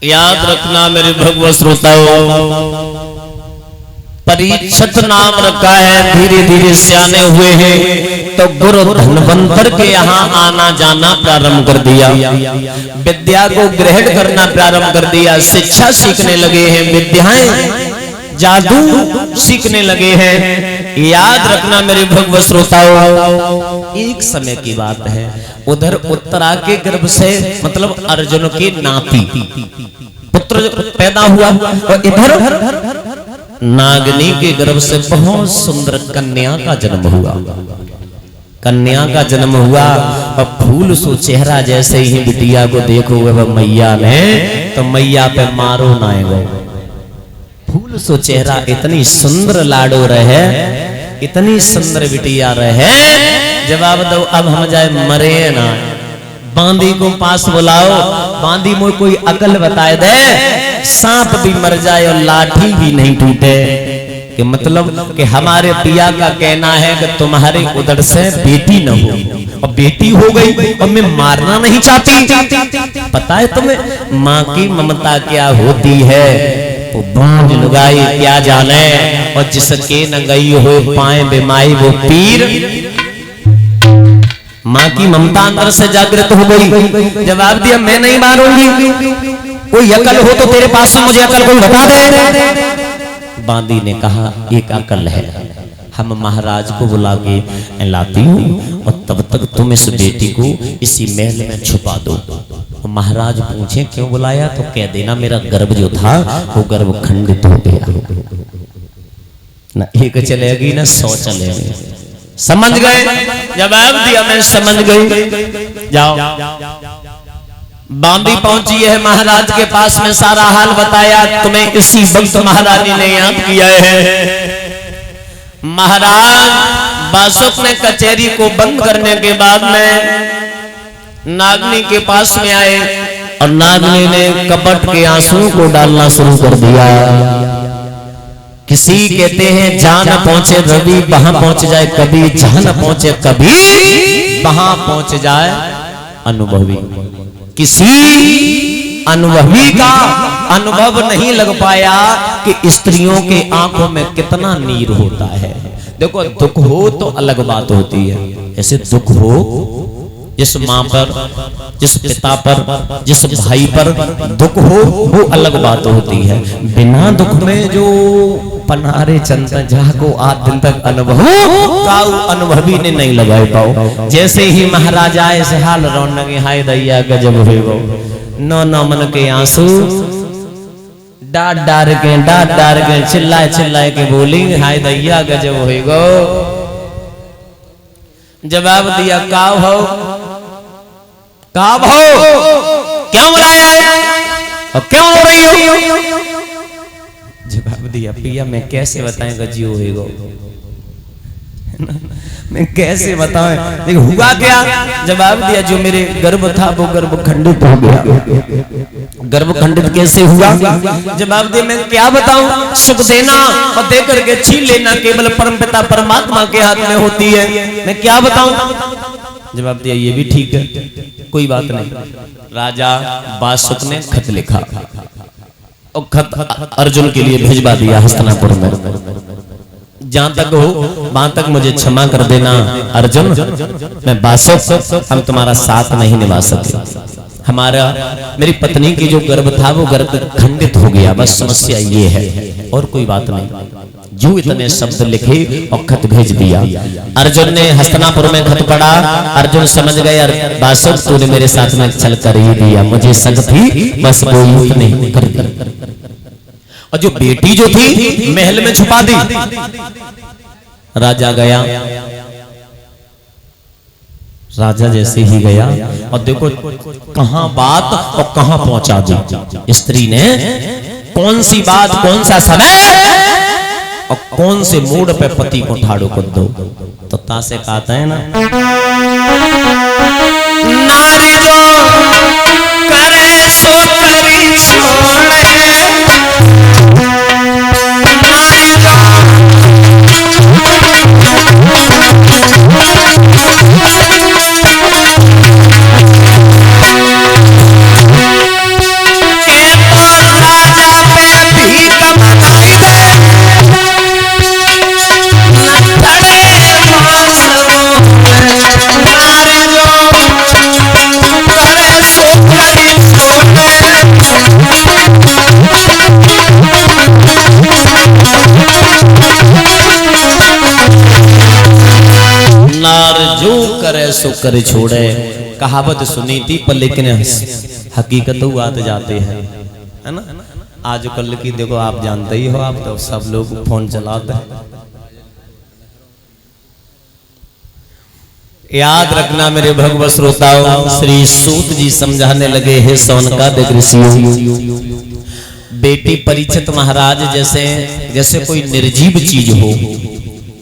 याद रखना मेरे भगवत श्रोताओं, परीक्षित नाम रखा है। धीरे धीरे सियाने हुए हैं तो गुरु धनवंतर के यहाँ आना जाना प्रारंभ कर दिया, विद्या को ग्रहण करना प्रारंभ कर दिया, शिक्षा सीखने लगे हैं, विद्याएं जादू सीखने लगे हैं। याद रखना मेरे भगवत श्रोताओं, एक समय की बात है, उधर उत्तरा के गर्भ से मतलब अर्जुन की नाती पुत्र पैदा हुआ और इधर नागनी के गर्भ से बहुत सुंदर कन्या का जन्म हुआ। कन्या का जन्म हुआ और फूल सो चेहरा जैसे ही बिटिया को देखो वह मैया ने तो मैया पे मारो नाएगो। फूल सो चेहरा इतनी सुंदर लाडो रहे, इतनी सुंदर बिटिया रहे। जवाब दो अब हम जाए मरे ना, बांदी को पास बुलाओ, बांदी में कोई अकल बताए दे, सांप भी मर जाए और लाठी भी नहीं टूटे। कि मतलब कि हमारे पिया का कहना है कि तुम्हारे उदर से बेटी न हो और बेटी हो गई और मैं मारना नहीं चाहती। पता है तुम्हें माँ की ममता क्या होती है? वो बांझ लुगाई क्या जाने, और जिसके न गई हो पाए बेमाई वो पीर। माँ की ममता अंदर से जागृत हो गई। जवाब दिया मैं नहीं मारूंगी, कोई अकल हो तो तेरे पास से मुझे अकल कोई बता दे। बांदी ने कहा एक अकल है, हम महाराज को बुला के लाती हूँ और तब तक तुम इस बेटी को इसी महल में छुपा दो। महाराज पूछे क्यों बुलाया तो कह देना मेरा गर्भ जो था वो गर्भ खंडित हो गया। ना एक चलेगी ना 100 चलेगी। समझ गए? जवाब दिया मैं समझ गई। जाओ। बांदी पहुंची है महाराज के पास में, सारा हाल बताया। तुम्हें इसी वक्त महारानी ने याद किया है। महाराज बासुक ने कचहरी को बंद करने के बाद में नागनी के पास में आए और नागनी ने कपट के आंसुओं को डालना शुरू कर दिया। किसी कहते हैं जहां न पहुंचे रवि वहां पहुंच जाए कभी, जहां न पहुंचे कभी वहां पहुंच जाए अनुभवी। किसी अनुभवी का अनुभव नहीं लग पाया कि स्त्रियों के आंखों में कितना नीर होता है। देखो दुख हो तो अलग बात होती है, ऐसे दुख हो जिस माँ पर, जिस पिता पर, जिस भाई पर दुख हो वो अलग बात होती है। बिना दुख में जो पनारे चंदा जहाँ को आज दिन तक अनुभव काऊ अनुभवी ने नहीं लगा पाओ। जैसे ही महाराजा ऐसे हाल रौनक हाय दैया गजब हो गो, नौ मन के आंसू डार डार के चिल्लाए चिल्लाए के बोली हाय दैया गजब हो गो। जवाब दिया का हो क्यों बुलाया और क्यों रो रही हो? जवाब दिया पिया मैं कैसे बताएं गजियो होएगा, मैं कैसे बताएं लेकिन हुआ क्या? जवाब दिया जो मेरे गर्भ था वो गर्भ खंडित हो गया। गर्भ खंडित कैसे हुआ? जवाब दिया मैं क्या बताऊं, सुख देना और दे करके छीन लेना केवल परमपिता परमात्मा के हाथ में होती है, मैं क्या बताऊं? जवाब दिया ये भी ठीक है, कोई बात नहीं। राजा बासुक ने खत लिखा और खत अर्जुन के लिए भेजवा दिया हस्तिनापुर में। जहां तक हो वहां तक मुझे क्षमा कर देना अर्जुन, मैं बासुक हम तुम्हारा साथ नहीं निभा सके। हमारा मेरी पत्नी की जो गर्भ था वो गर्भ खंडित हो गया, बस समस्या ये है और कोई बात नहीं। जो इतने शब्द लिखे और खत भेज दिया। अर्जुन ने हस्तिनापुर में खत पढ़ा, अर्जुन समझ गए बासुक तूने मेरे साथ में छल कर ही दिया, मुझे शक थी बस कोई नहीं कर दी। और जो बेटी जो थी महल में छुपा दी। राजा गया राजा जैसे ही गया और देखो कहां बात और कहां पहुंचा दी स्त्री ने, कौन सी बात, कौन सा समय और कौन से मूड पे पति को ठाड़ो कर दो। तो तासे कहता है ना, नारी जो करे सो करी छोड़े, नारी जो करे सो करे छोड़े, कहावत सुनी थी पर लेकिन हकीकत आते जाते हैं, है ना। आजकल की देखो आप जानते ही हो, आप तो सब लोग फोन चलाते हैं। याद रखना मेरे भगवत श्रोताओं, श्री सूत जी समझाने लगे हैं सौनकादिक ऋषियों, बेटी परीक्षित महाराज जैसे कोई निर्जीव चीज हो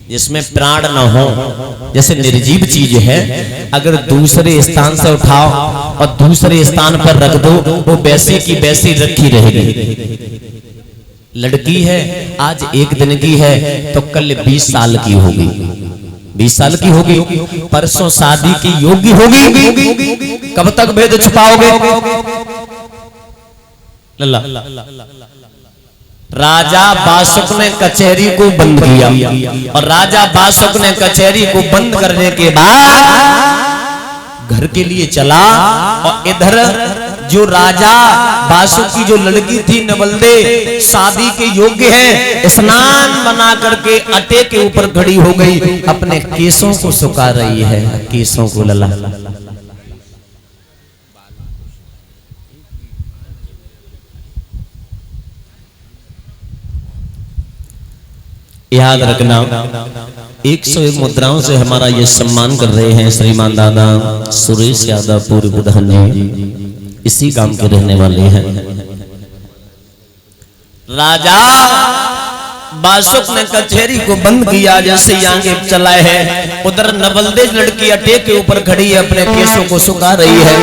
जिसमें प्राण न हो, जैसे निर्जीव चीज है, अगर दूसरे स्थान से उठाओ और दूसरे स्थान पर रख दो, वो वैसे की वैसी रखी रहेगी। लड़की है आज 1 दिन की है तो कल 20 साल की होगी, 20 साल की होगी, परसों शादी की योग्य होगी। कब तक भेद छुपाओगे? लल्ला राजा बासुक ने कचहरी को बंद किया और राजा बासुक ने कचहरी को बंद करने के बाद घर के लिए चला और इधर जो राजा बासुक की जो लड़की थी नवलदे शादी के योग्य है, स्नान बना करके अटे के ऊपर खड़ी हो गई, अपने केसों को सुखा रही है, केसों को लला। याद रखना 101 मुद्राओं से हमारा ये सम्मान कर रहे हैं श्रीमान दादा सुरेश यादव पूर्व प्रधान जी, इसी गांव के रहने वाले हैं। राजा बासुक ने कचहरी को बंद किया, जैसे ही आगे चलाए है उधर नवलदे लड़की अटे के ऊपर खड़ी है, अपने केसों को सुखा रही है।